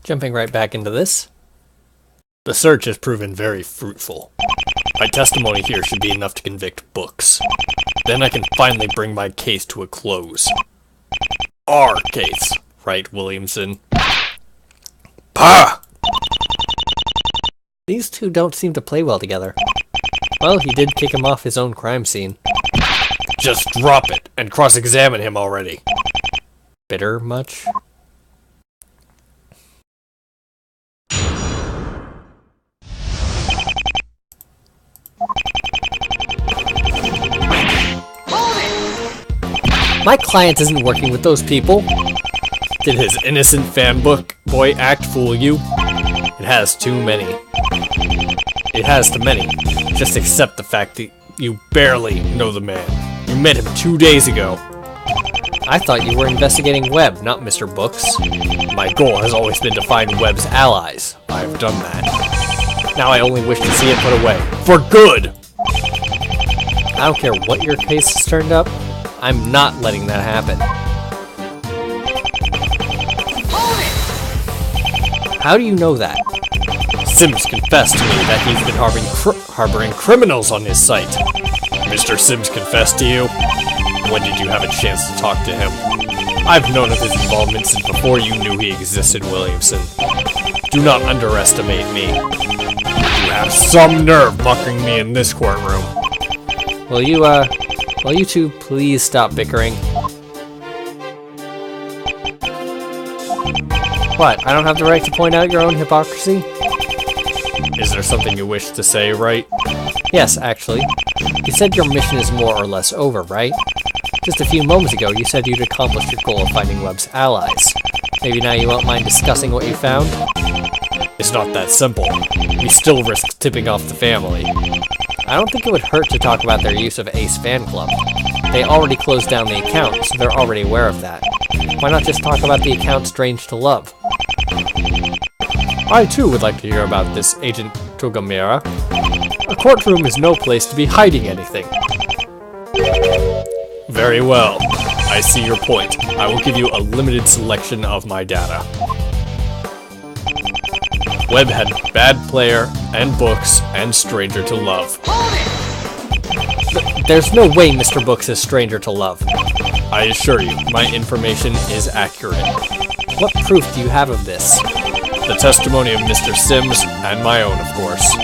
Jumping right back into this. The search has proven very fruitful. My testimony here should be enough to convict Books. Then I can finally bring my case to a close. Our case, right, Williamson? Pah! These two don't seem to play well together. Well, he did kick him off his own crime scene. Just drop it and cross-examine him already. Bitter much? My client isn't working with those people. Did his innocent fanbook boy act fool you? It has too many. It has too many. Just accept the fact that you barely know the man. You met him 2 days ago. I thought you were investigating Webb, not Mr. Books. My goal has always been to find Webb's allies. I have done that. Now I only wish to see it put away. For good! I don't care what your case has turned up. I'm not letting that happen. How do you know that? Sims confessed to me that he's been harboring criminals on his site. Mr. Sims confessed to you? When did you have a chance to talk to him? I've known of his involvement since before you knew he existed, Williamson. Do not underestimate me. You have some nerve mocking me in this courtroom. Will you two please stop bickering? What, I don't have the right to point out your own hypocrisy? Is there something you wish to say, Wright? Yes, actually. You said your mission is more or less over, right? Just a few moments ago, you said you'd accomplished your goal of finding Webb's allies. Maybe now you won't mind discussing what you found? It's not that simple. We still risk tipping off the family. I don't think it would hurt to talk about their use of Ace Fan Club. They already closed down the account, so they're already aware of that. Why not just talk about the account Strange to Love? I too would like to hear about this, Agent Togamera. A courtroom is no place to be hiding anything. Very well. I see your point. I will give you a limited selection of my data. Webb had Bad Player, and Books, and Stranger to Love. There's no way Mr. Books is Stranger to Love. I assure you, my information is accurate. What proof do you have of this? The testimony of Mr. Sims, and my own, of course.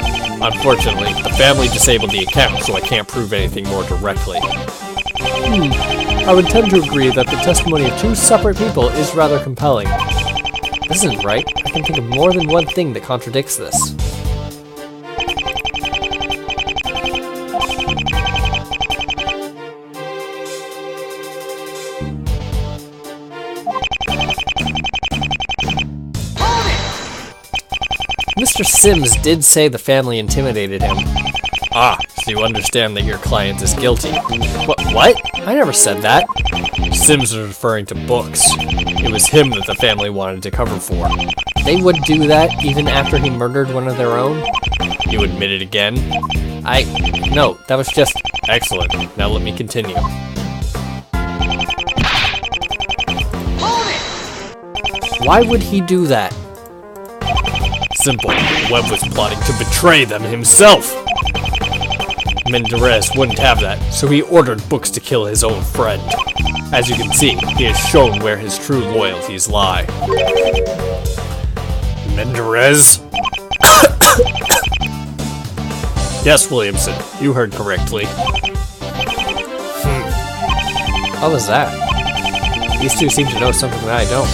Unfortunately, the family disabled the account, so I can't prove anything more directly. I would tend to agree that the testimony of two separate people is rather compelling. This isn't right. I can think of more than one thing that contradicts this. Mr. Sims did say the family intimidated him. Ah, so you understand that your client is guilty. What? I never said that. Sims was referring to Books. It was him that the family wanted to cover for. They would do that even after he murdered one of their own? You admit it again? No, that was just... Excellent. Now let me continue. Why would he do that? Simple. Webb was plotting to betray them himself. Mendez wouldn't have that, so he ordered Books to kill his own friend. As you can see, he has shown where his true loyalties lie. Mendez? Yes, Williamson, you heard correctly. What was that? These two seem to know something that I don't.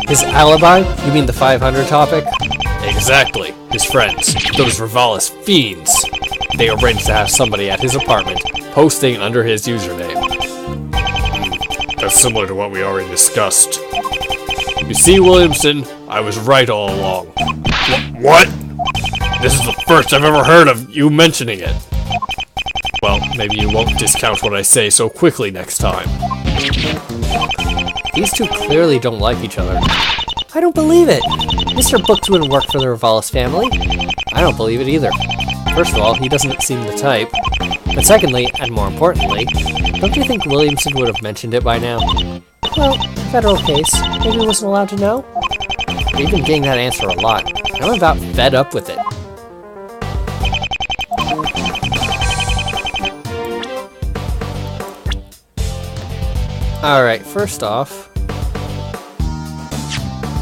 His alibi? You mean the 500 topic? Exactly. His friends. Those Ravalis fiends. They arranged to have somebody at his apartment, posting under his username. That's similar to what we already discussed. You see, Williamson, I was right all along. What? This is the first I've ever heard of you mentioning it. Well, maybe you won't discount what I say so quickly next time. These two clearly don't like each other. I don't believe it! Mr. Books wouldn't work for the Ravalis family. I don't believe it either. First of all, he doesn't seem the type. But secondly, and more importantly, don't you think Williamson would have mentioned it by now? Well, federal case. Maybe he wasn't allowed to know? We've been getting that answer a lot, and I'm about fed up with it. Alright, first off,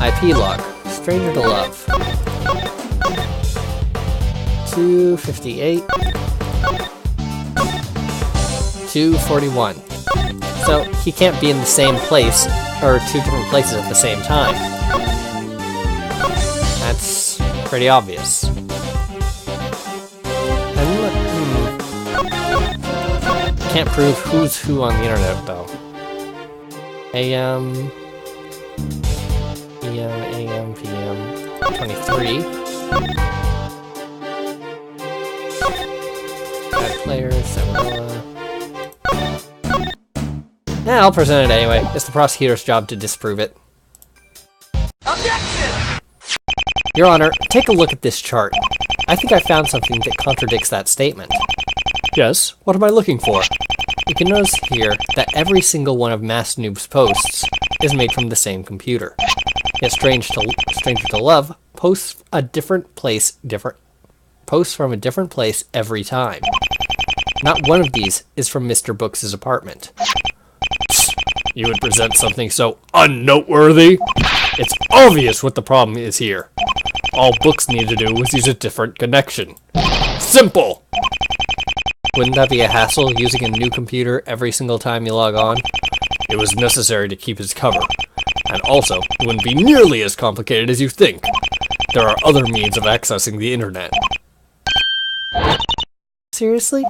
IP log, stranger to love. 258, 241. So he can't be in the same place, or two different places at the same time. That's pretty obvious. Can't prove who's who on the internet though. AM, PM, 23. Bad players, Sabotage. Nah, I'll present it anyway. It's the prosecutor's job to disprove it. Objection! Your Honor, take a look at this chart. I think I found something that contradicts that statement. Yes, what am I looking for? You can notice here that every single one of Masked Noob's posts is made from the same computer. Yet Stranger to Love posts from a different place every time. Not one of these is from Mr. Books' apartment. You would present something so unnoteworthy? It's obvious what the problem is here. All Books need to do was use a different connection. Simple! Wouldn't that be a hassle, using a new computer every single time you log on? It was necessary to keep his cover. And also, it wouldn't be nearly as complicated as you think. There are other means of accessing the internet. Seriously?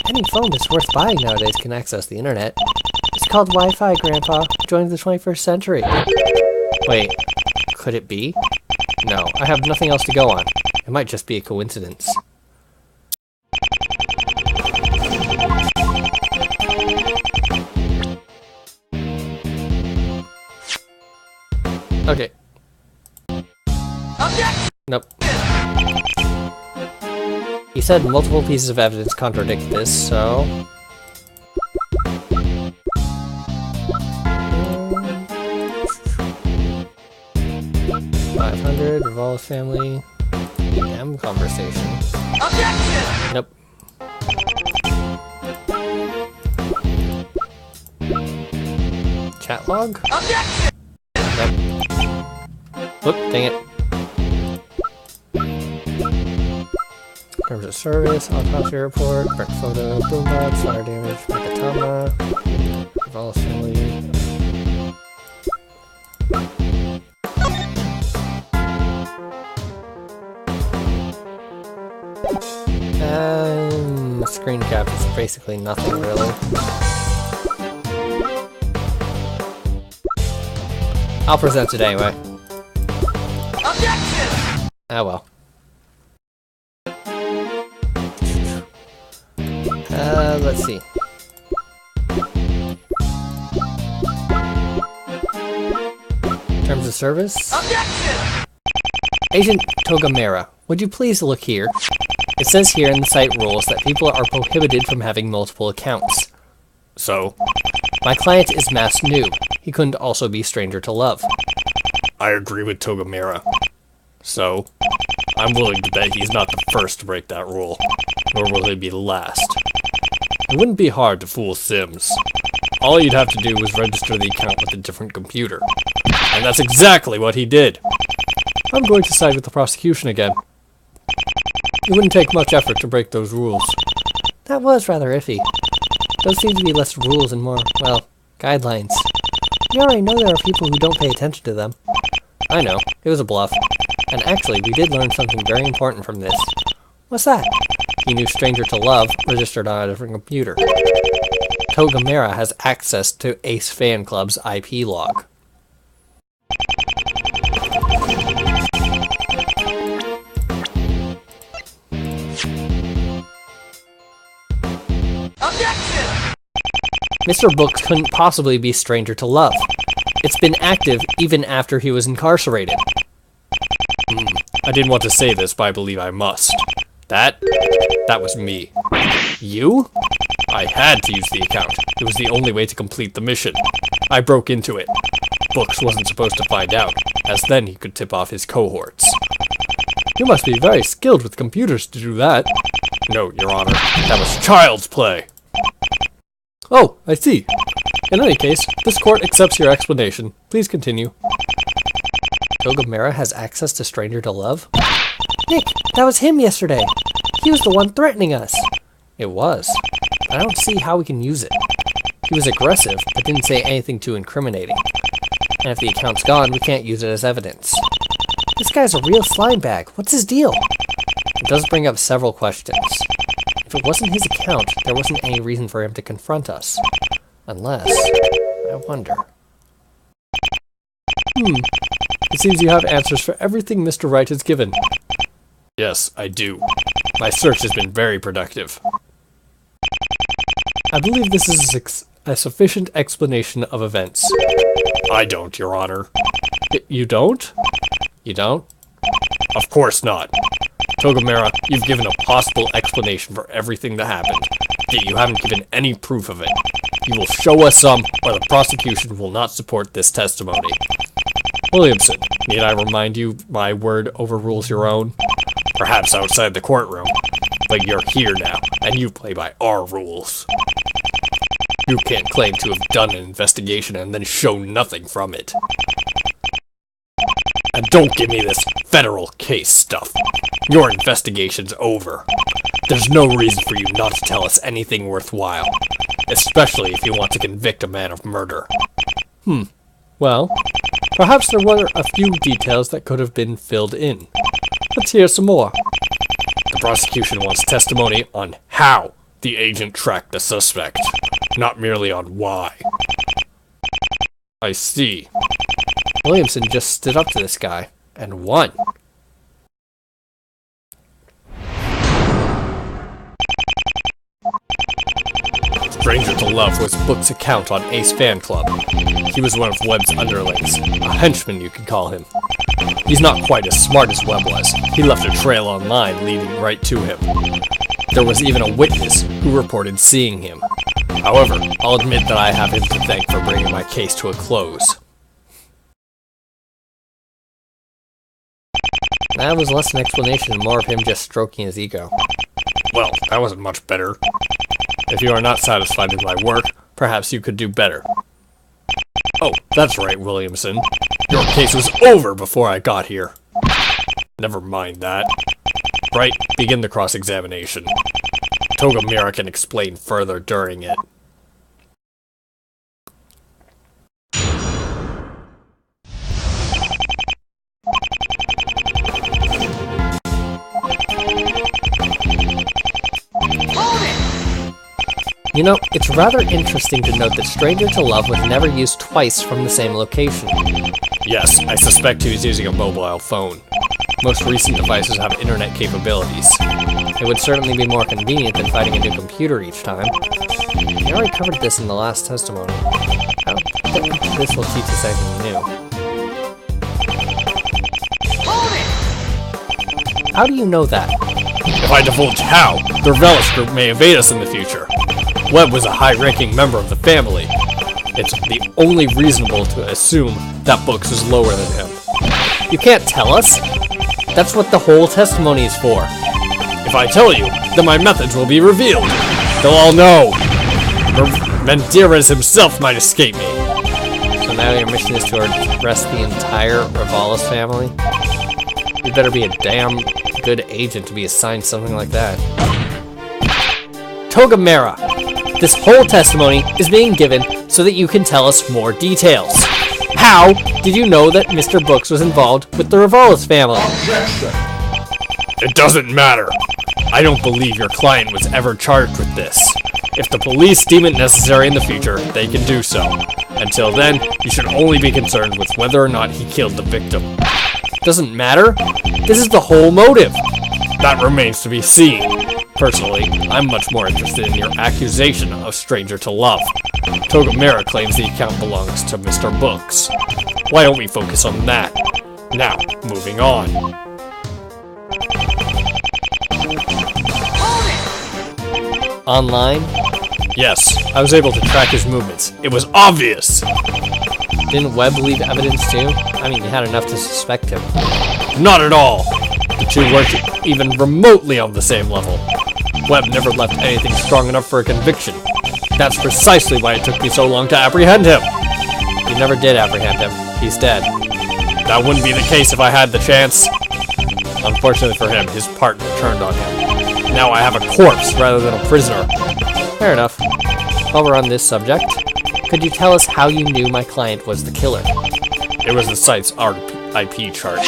Any phone that's worth buying nowadays can access the internet. It's called Wi-Fi, Grandpa. Join the 21st century. Wait, could it be? No, I have nothing else to go on. It might just be a coincidence. Okay. Nope. He said multiple pieces of evidence contradict this, so... 500, Revolve's family... M conversation. Objection! Nope. Chat log? Objection! Nope. Whoop, dang it. Terms of service, autopsy report, burnt photo, boombox, fire damage, Makatama, Revolve's family. Screen cap is basically nothing really. I'll present it anyway. Objection! Ah well. Let's see. Terms of service? Objection! Agent Togamera, would you please look here? It says here in the site rules that people are prohibited from having multiple accounts. So? My client is Masked Noob. He couldn't also be Stranger to Love. I agree with Togamera. So, I'm willing to bet he's not the first to break that rule, nor will he be the last. It wouldn't be hard to fool Sims. All you'd have to do was register the account with a different computer. And that's exactly what he did. I'm going to side with the prosecution again. It wouldn't take much effort to break those rules. That was rather iffy. Those seem to be less rules and more, well, guidelines. We already know there are people who don't pay attention to them. I know, it was a bluff. And actually, we did learn something very important from this. What's that? He knew Stranger to Love registered on a different computer. Togamera has access to Ace Fan Club's IP log. Objection! Mr. Books couldn't possibly be Stranger to Love. It's been active even after he was incarcerated. I didn't want to say this, but I believe I must. That was me. You? I had to use the account. It was the only way to complete the mission. I broke into it. Books wasn't supposed to find out, as then he could tip off his cohorts. You must be very skilled with computers to do that. No, Your Honor, that was child's play. Oh, I see. In any case, this court accepts your explanation. Please continue. Togamera has access to Stranger to Love? Nick, that was him yesterday. He was the one threatening us. It was. I don't see how we can use it. He was aggressive, but didn't say anything too incriminating. And if the account's gone, we can't use it as evidence. This guy's a real slime bag. What's his deal? It does bring up several questions. If it wasn't his account, there wasn't any reason for him to confront us. Unless... I wonder. It seems you have answers for everything Mr. Wright has given. Yes, I do. My search has been very productive. I believe this is a sufficient explanation of events. I don't, Your Honor. You don't? You don't? Of course not. Togamera, you've given a possible explanation for everything that happened, yet you haven't given any proof of it. You will show us some, or the prosecution will not support this testimony. Williamson, need I remind you my word overrules your own? Perhaps outside the courtroom, but you're here now, and you play by our rules. You can't claim to have done an investigation and then show nothing from it. And don't give me this federal case stuff. Your investigation's over. There's no reason for you not to tell us anything worthwhile, especially if you want to convict a man of murder. Well, perhaps there were a few details that could have been filled in. Let's hear some more. The prosecution wants testimony on how the agent tracked the suspect, not merely on why. I see. Williamson just stood up to this guy, and won. Stranger to Love was Book's account on Ace Fan Club. He was one of Webb's underlings, a henchman you could call him. He's not quite as smart as Webb was. He left a trail online leading right to him. There was even a witness who reported seeing him. However, I'll admit that I have him to thank for bringing my case to a close. That was less an explanation and more of him just stroking his ego. Well, that wasn't much better. If you are not satisfied with my work, perhaps you could do better. Oh, that's right, Williamson. Your case was over before I got here. Never mind that. Wright, begin the cross-examination. Togamera can explain further during it. You know, it's rather interesting to note that Stranger to Love was never used twice from the same location. Yes, I suspect he was using a mobile phone. Most recent devices have internet capabilities. It would certainly be more convenient than finding a new computer each time. We already covered this in the last testimony. I don't think this will teach us anything new. How do you know that? If I divulge how, the Revelis group may evade us in the future. Webb was a high-ranking member of the family. It's the only reasonable to assume that Books is lower than him. You can't tell us? That's what the whole testimony is for. If I tell you, then my methods will be revealed. They'll all know. Menderes himself might escape me. So now your mission is to arrest the entire Revelis family? You better be a damn good agent to be assigned something like that. Togamera! This whole testimony is being given so that you can tell us more details. How did you know that Mr. Books was involved with the Revelis family? Objection! It doesn't matter. I don't believe your client was ever charged with this. If the police deem it necessary in the future, they can do so. Until then, you should only be concerned with whether or not he killed the victim. Doesn't matter. This is the whole motive. That remains to be seen. Personally, I'm much more interested in your accusation of Stranger to Love. Togamera claims the account belongs to Mr. Books. Why don't we focus on that? Now, moving on. Online? Yes, I was able to track his movements. It was obvious! Didn't Webb leave evidence too? I mean, you had enough to suspect him. Not at all! The two weren't even remotely on the same level. Webb never left anything strong enough for a conviction. That's precisely why it took me so long to apprehend him! You never did apprehend him. He's dead. That wouldn't be the case if I had the chance. Unfortunately for him, his partner turned on him. Now I have a corpse rather than a prisoner. Fair enough. While we're on this subject, could you tell us how you knew my client was the killer? It was the site's IP chart.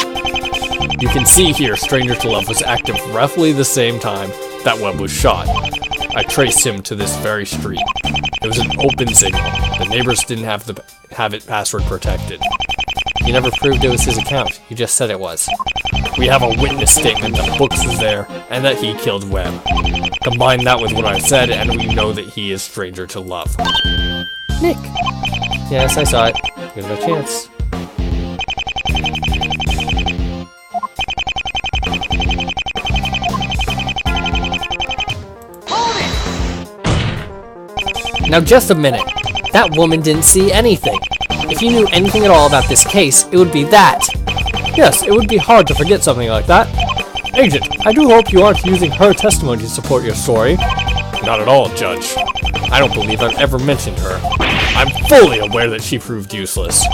You can see here Stranger to Love was active roughly the same time that Webb was shot. I traced him to this very street. It was an open signal. The neighbors didn't have it password protected. You never proved it was his account. You just said it was. We have a witness statement that Books was there and that he killed Webb. Combine that with what I said and we know that he is Stranger to Love. Nick! Yes, I saw it. Here's my chance. Now just a minute. That woman didn't see anything. If you knew anything at all about this case, it would be that. Yes, it would be hard to forget something like that. Agent, I do hope you aren't using her testimony to support your story. Not at all, Judge. I don't believe I've ever mentioned her. I'm fully aware that she proved useless.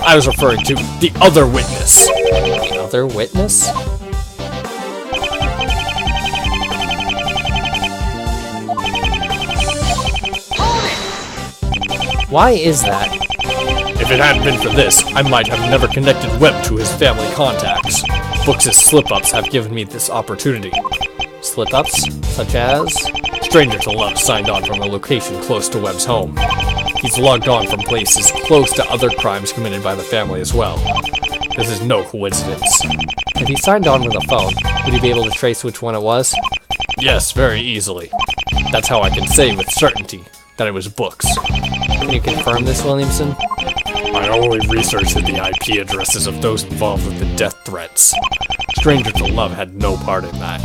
I was referring to the other witness. The other witness? Why is that? If it hadn't been for this, I might have never connected Webb to his family contacts. Books' slip-ups have given me this opportunity. Slip-ups? Such as? Stranger to Love signed on from a location close to Webb's home. He's logged on from places close to other crimes committed by the family as well. This is no coincidence. If he signed on with a phone, would he be able to trace which one it was? Yes, very easily. That's how I can say with certainty that it was Books. Can you confirm this, Williamson? I only researched the IP addresses of those involved with the death threats. Stranger to Love had no part in that.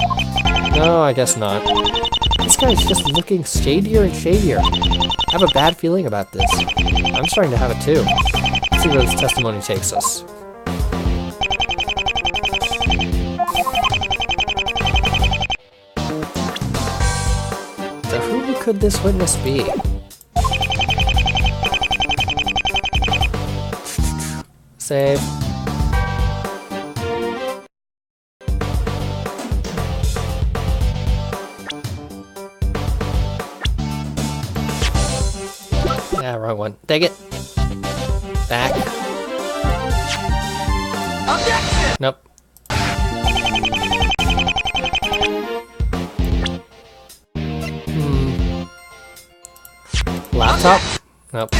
No, I guess not. This guy's just looking shadier and shadier. I have a bad feeling about this. I'm starting to have it too. Let's see where this testimony takes us. So who could this witness be? Save. Yeah, wrong one. Dang it. Back. Objection! Nope. Laptop? Nope.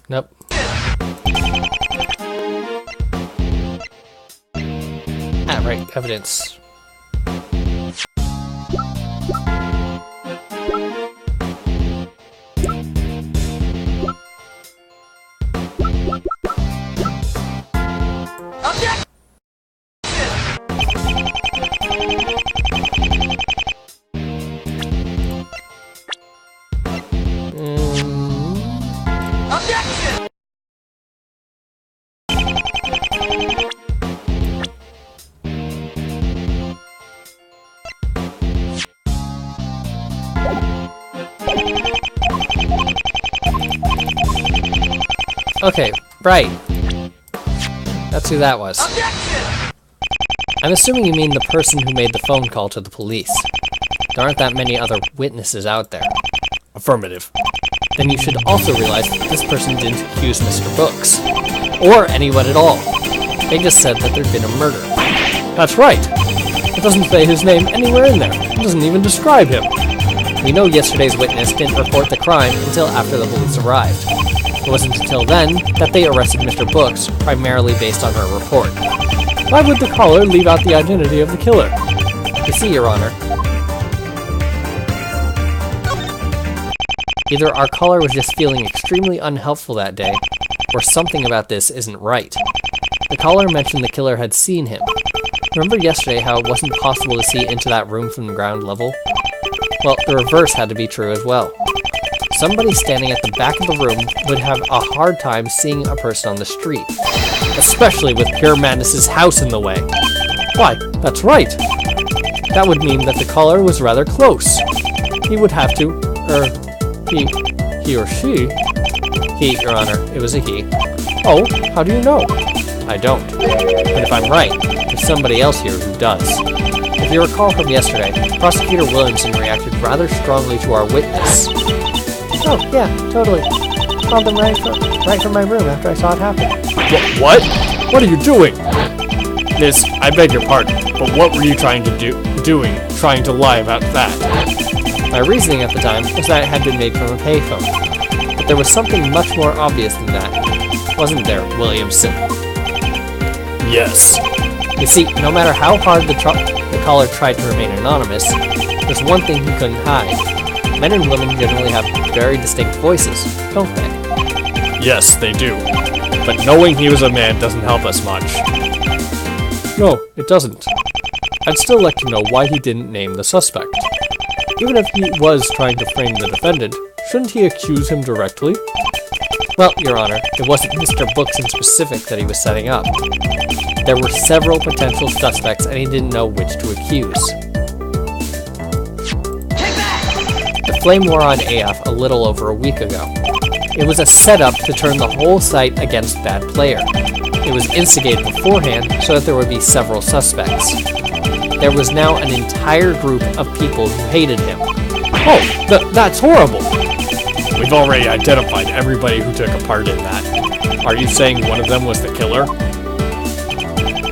Nope. Ah, right. Evidence. Okay, right. That's who that was. I'm assuming you mean the person who made the phone call to the police. There aren't that many other witnesses out there. Affirmative. Then you should also realize that this person didn't accuse Mr. Books. Or anyone at all. They just said that there'd been a murder. That's right. It doesn't say his name anywhere in there. It doesn't even describe him. We know yesterday's witness didn't report the crime until after the police arrived. It wasn't until then that they arrested Mr. Books, primarily based on her report. Why would the caller leave out the identity of the killer? You see, Your Honor. Either our caller was just feeling extremely unhelpful that day, or something about this isn't right. The caller mentioned the killer had seen him. Remember yesterday how it wasn't possible to see into that room from the ground level? Well, the reverse had to be true as well. Somebody standing at the back of the room would have a hard time seeing a person on the street, especially with Pure Madness's house in the way. Why, that's right! That would mean that the caller was rather close. He would have to, he or she? He, Your Honor, it was a he. Oh, how do you know? I don't. But if I'm right, there's somebody else here who does. If you recall from yesterday, Prosecutor Williamson reacted rather strongly to our witness. Oh, yeah, totally. Called them right from my room after I saw it happen. What? What are you doing? Miss, I beg your pardon, but what were you trying to trying to lie about that? My reasoning at the time was that it had been made from a payphone. But there was something much more obvious than that. Wasn't there, Williamson? Yes. You see, no matter how hard the caller tried to remain anonymous, there's one thing he couldn't hide. Men and women generally have very distinct voices, don't they? Yes, they do. But knowing he was a man doesn't help us much. No, it doesn't. I'd still like to know why he didn't name the suspect. Even if he was trying to frame the defendant, shouldn't he accuse him directly? Well, Your Honor, it wasn't Mr. Books in specific that he was setting up. There were several potential suspects and he didn't know which to accuse. The flame war on AF a little over a week ago. It was a setup to turn the whole site against bad player. It was instigated beforehand so that there would be several suspects. There was now an entire group of people who hated him. Oh, that's horrible! We've already identified everybody who took a part in that. Are you saying one of them was the killer?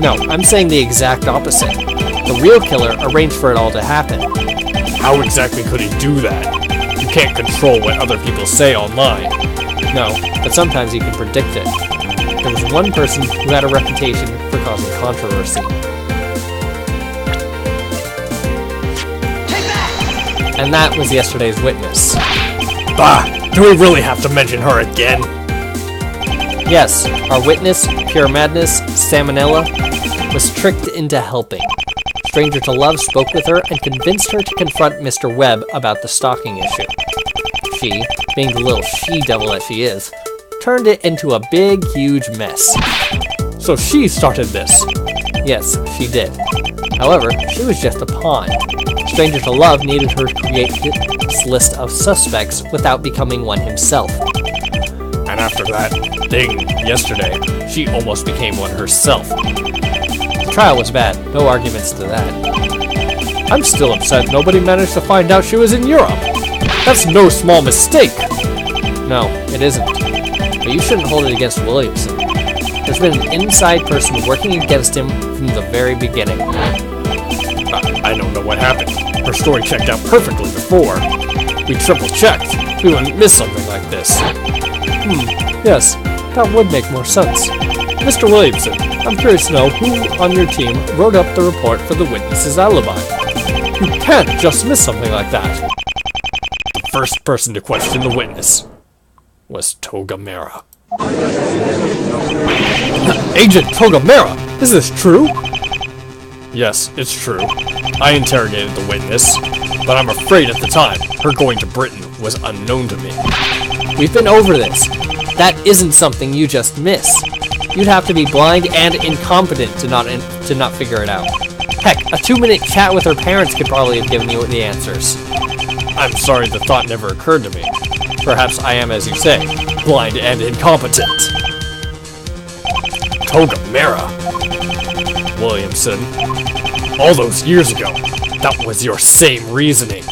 No, I'm saying the exact opposite. The real killer arranged for it all to happen. How exactly could he do that? You can't control what other people say online. No, but sometimes you can predict it. There was one person who had a reputation for causing controversy. And that was yesterday's witness. Bah! Do we really have to mention her again? Yes, our witness, Pure Madness, Salmonella, was tricked into helping. Stranger to Love spoke with her and convinced her to confront Mr. Webb about the stalking issue. She, being the little she-devil that she is, turned it into a big, huge mess. So she started this? Yes, she did. However, she was just a pawn. Stranger to Love needed her to create this list of suspects without becoming one himself. And after that thing yesterday, she almost became one herself. The trial was bad, no arguments to that. I'm still upset nobody managed to find out she was in Europe. That's no small mistake. No, it isn't. But you shouldn't hold it against Williamson. There's been an inside person working against him from the very beginning. I don't know what happened. Her story checked out perfectly before. We triple-checked. We wouldn't miss something like this. Yes, that would make more sense. Mr. Williamson, I'm curious to know who on your team wrote up the report for the witness's alibi. You can't just miss something like that. The first person to question the witness was Togamera. Agent Togamera, is this true? Yes, it's true. I interrogated the witness, but I'm afraid at the time, her going to Britain was unknown to me. We've been over this. That isn't something you just miss. You'd have to be blind and incompetent to not figure it out. Heck, a 2-minute chat with her parents could probably have given you the answers. I'm sorry the thought never occurred to me. Perhaps I am, as you say, blind and incompetent. Togamera. Williamson. All those years ago, that was your same reasoning.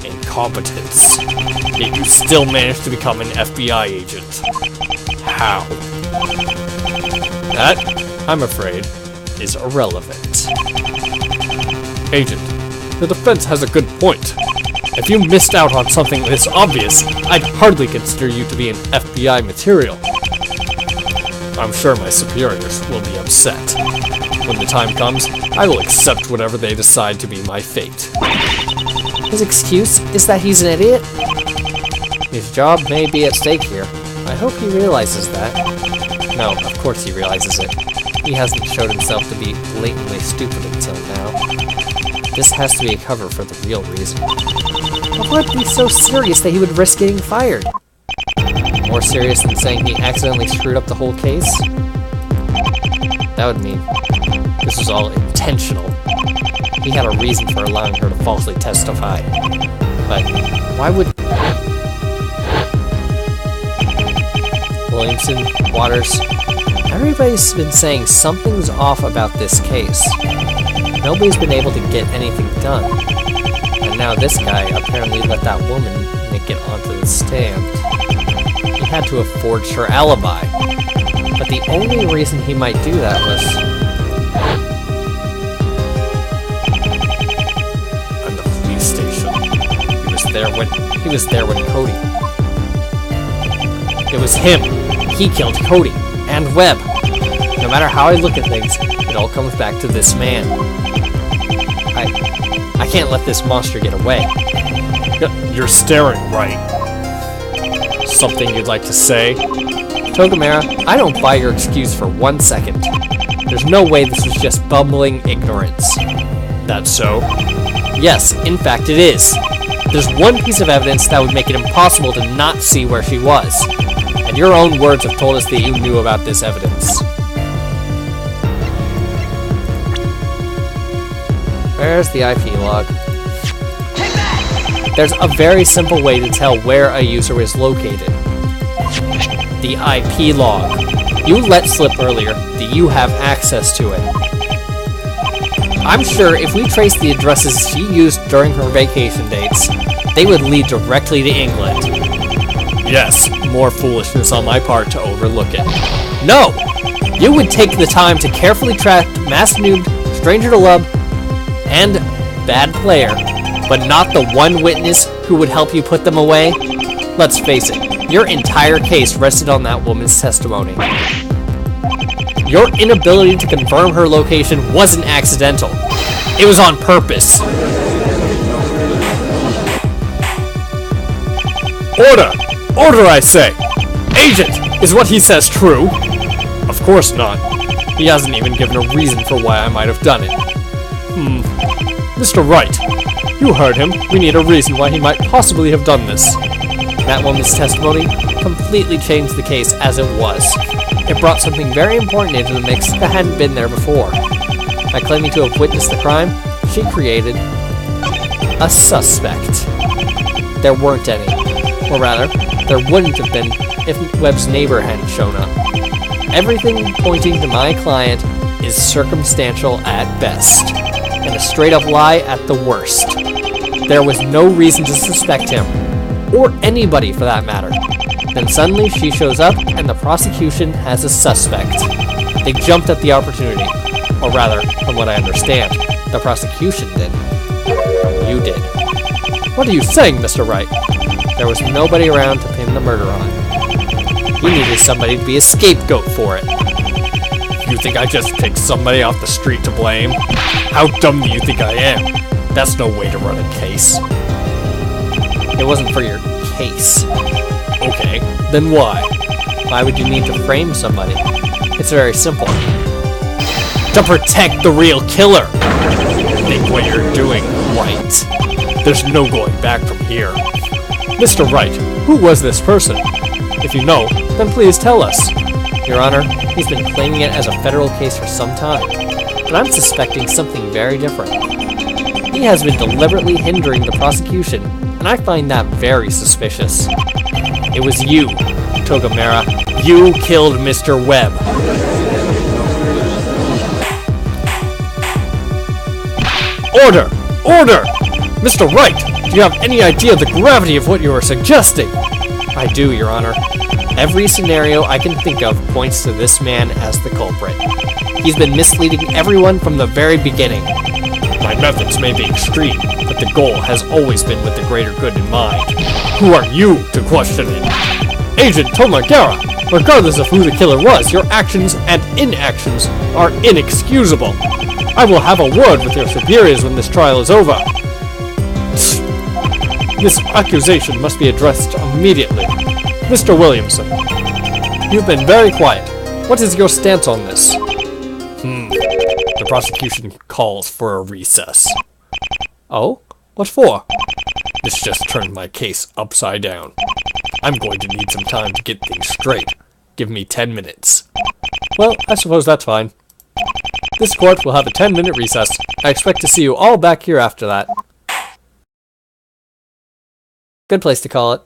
Incompetence. Yet you still managed to become an FBI agent. How? That, I'm afraid, is irrelevant. Agent, the defense has a good point. If you missed out on something this obvious, I'd hardly consider you to be an FBI material. I'm sure my superiors will be upset. When the time comes, I will accept whatever they decide to be my fate. His excuse is that he's an idiot? His job may be at stake here. I hope he realizes that. No, of course he realizes it. He hasn't showed himself to be blatantly stupid until now. This has to be a cover for the real reason. But what would be so serious that he would risk getting fired? More serious than saying he accidentally screwed up the whole case? That would mean this was all intentional. He had a reason for allowing her to falsely testify. But why would... Williamson, Waters... Everybody's been saying something's off about this case. Nobody's been able to get anything done. And now this guy apparently let that woman make it onto the stand. He had to have forged her alibi. But the only reason he might do that was... And the police station. He was there when Cody... It was him! He killed Cody! And Webb! No matter how I look at things, it all comes back to this man. I can't let this monster get away. You're staring, Wright. Something you'd like to say? Togamera, I don't buy your excuse for 1 second. There's no way this was just bumbling ignorance. That's so? Yes, in fact it is. There's one piece of evidence that would make it impossible to not see where she was. And your own words have told us that you knew about this evidence. Where's the IP log? There's a very simple way to tell where a user is located. The IP log. You let slip earlier that you have access to it. I'm sure if we traced the addresses she used during her vacation dates, they would lead directly to England. Yes, more foolishness on my part to overlook it. No! You would take the time to carefully track Mass Noob, Stranger to Love, and Bad Player, but not the one witness who would help you put them away? Let's face it, your entire case rested on that woman's testimony. Your inability to confirm her location wasn't accidental. It was on purpose. Order! Order, I say! Agent! Is what he says true? Of course not. He hasn't even given a reason for why I might have done it. Mr. Wright, you heard him. We need a reason why he might possibly have done this. That woman's testimony completely changed the case as it was. It brought something very important into the mix that hadn't been there before. By claiming to have witnessed the crime, she created a suspect. There weren't any. Or rather, there wouldn't have been if Webb's neighbor hadn't shown up. Everything pointing to my client is circumstantial at best, and a straight-up lie at the worst. There was no reason to suspect him, or anybody for that matter. Then suddenly she shows up, and the prosecution has a suspect. They jumped at the opportunity. Or rather, from what I understand, the prosecution did. You did. What are you saying, Mr. Wright? There was nobody around to pin the murder on. You needed somebody to be a scapegoat for it. You think I just picked somebody off the street to blame? How dumb do you think I am? That's no way to run a case. It wasn't for your case. Okay, then why? Why would you need to frame somebody? It's very simple. To protect the real killer! Think what you're doing, Wright. There's no going back from here. Mr. Wright, who was this person? If you know, then please tell us. Your Honor, he's been claiming it as a federal case for some time, but I'm suspecting something very different. He has been deliberately hindering the prosecution, and I find that very suspicious. It was you, Togamera. You killed Mr. Webb. Order! Order! Mr. Wright, do you have any idea of the gravity of what you are suggesting? I do, Your Honor. Every scenario I can think of points to this man as the culprit. He's been misleading everyone from the very beginning. My methods may be extreme, but the goal has always been with the greater good in mind. Who are you to question it? Agent Togamera, regardless of who the killer was, your actions and inactions are inexcusable. I will have a word with your superiors when this trial is over. This accusation must be addressed immediately. Mr. Williamson, you've been very quiet. What is your stance on this? prosecution calls for a recess. Oh? What for? This just turned my case upside down. I'm going to need some time to get things straight. Give me 10 minutes. Well, I suppose that's fine. This court will have a 10-minute recess. I expect to see you all back here after that. Good place to call it.